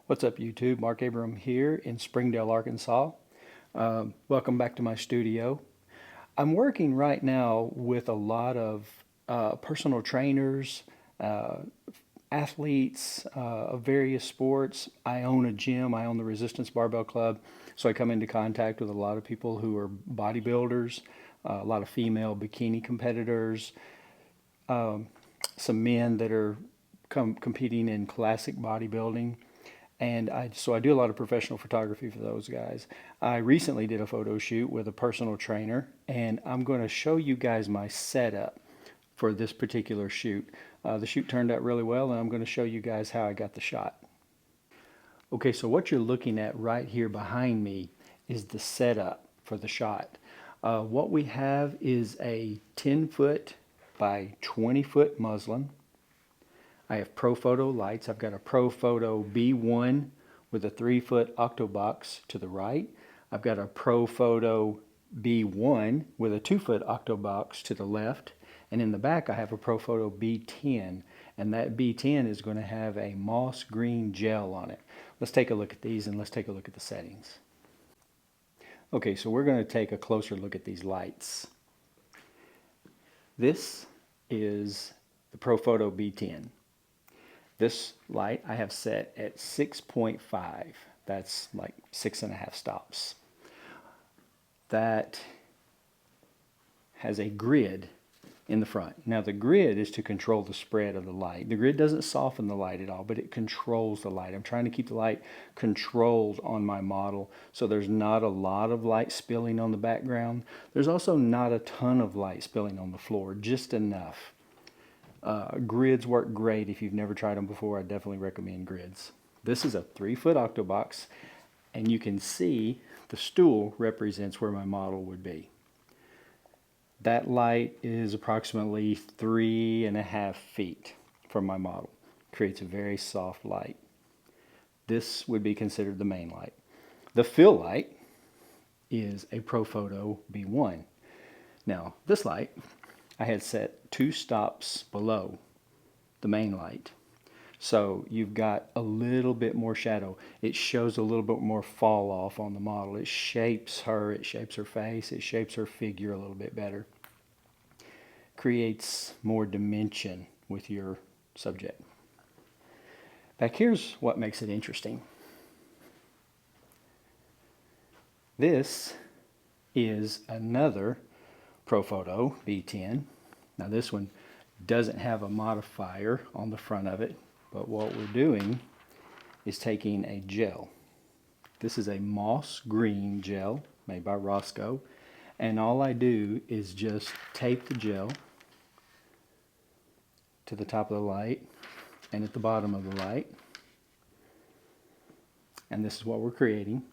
What's up, YouTube? Mark Abram here in Springdale, Arkansas. Welcome back to my studio. I'm working right now with a lot of personal trainers, athletes of various sports. I own a gym. I own the Resistance Barbell Club, so I come into contact with a lot of people who are bodybuilders, a lot of female bikini competitors, some men that are competing in classic bodybuilding. And so I do a lot of professional photography for those guys. I recently did a photo shoot with a personal trainer, and I'm going to show you guys my setup for this particular shoot. The shoot turned out really well, and I'm going to show you guys how I got the shot. Okay, so what you're looking at right here behind me is the setup for the shot. What we have is a 10-foot by 20-foot muslin. I have Profoto lights. I've got a Profoto B1 with a 3-foot octobox to the right. I've got a Profoto B1 with a 2-foot octobox to the left. And in the back I have a Profoto B10. And that B10 is going to have a moss green gel on it. Let's take a look at these and let's take a look at the settings. Okay, so we're going to take a closer look at these lights. This is the Profoto B10. This light I have set at 6.5. That's like 6.5 stops. That has a grid in the front. Now the grid is to control the spread of the light. The grid doesn't soften the light at all, but it controls the light. I'm trying to keep the light controlled on my model so there's not a lot of light spilling on the background. There's also not a ton of light spilling on the floor, just enough. Grids work great. If you've never tried them before, I definitely recommend grids. This is a 3-foot octobox, and you can see the stool represents where my model would be. That light is approximately 3.5 feet from my model. Creates a very soft light. This would be considered the main light. The fill light is a Profoto B1. Now, this light I had set 2 stops below the main light. So you've got a little bit more shadow. It shows a little bit more fall off on the model. It shapes her, it shapes her face, it shapes her figure a little bit better. Creates more dimension with your subject. Back here's what makes it interesting. This is another Profoto B10. Now this one doesn't have a modifier on the front of it, but what we're doing is taking a gel. This is a moss green gel made by Roscoe, and all I do is just tape the gel to the top of the light and at the bottom of the light, and this is what we're creating.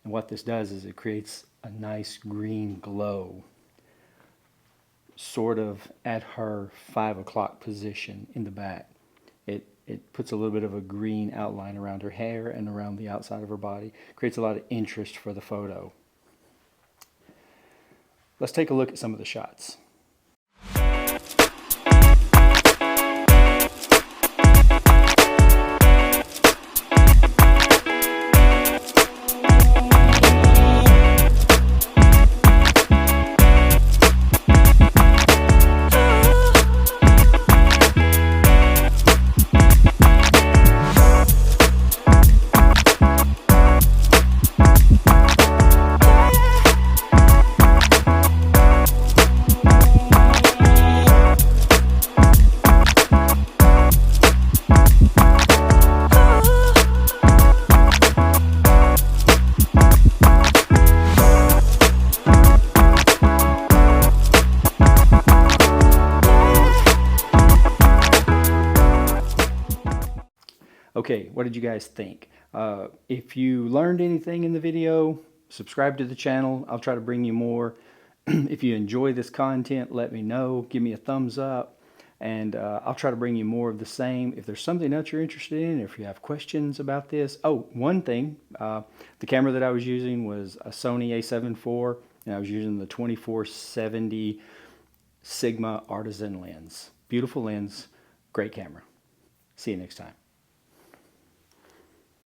And what this does is it creates a nice green glow, sort of at her 5 o'clock position in the back. It puts a little bit of a green outline around her hair and around the outside of her body. Creates a lot of interest for the photo. Let's take a look at some of the shots. Okay, what did you guys think? If you learned anything in the video, subscribe to the channel. I'll try to bring you more. If you enjoy this content, let me know. Give me a thumbs up, and I'll try to bring you more of the same. If there's something else you're interested in, if you have questions about this. Oh, one thing, the camera that I was using was a Sony A7 IV, and I was using the 2470 Sigma Artisan lens. Beautiful lens, great camera. See you next time.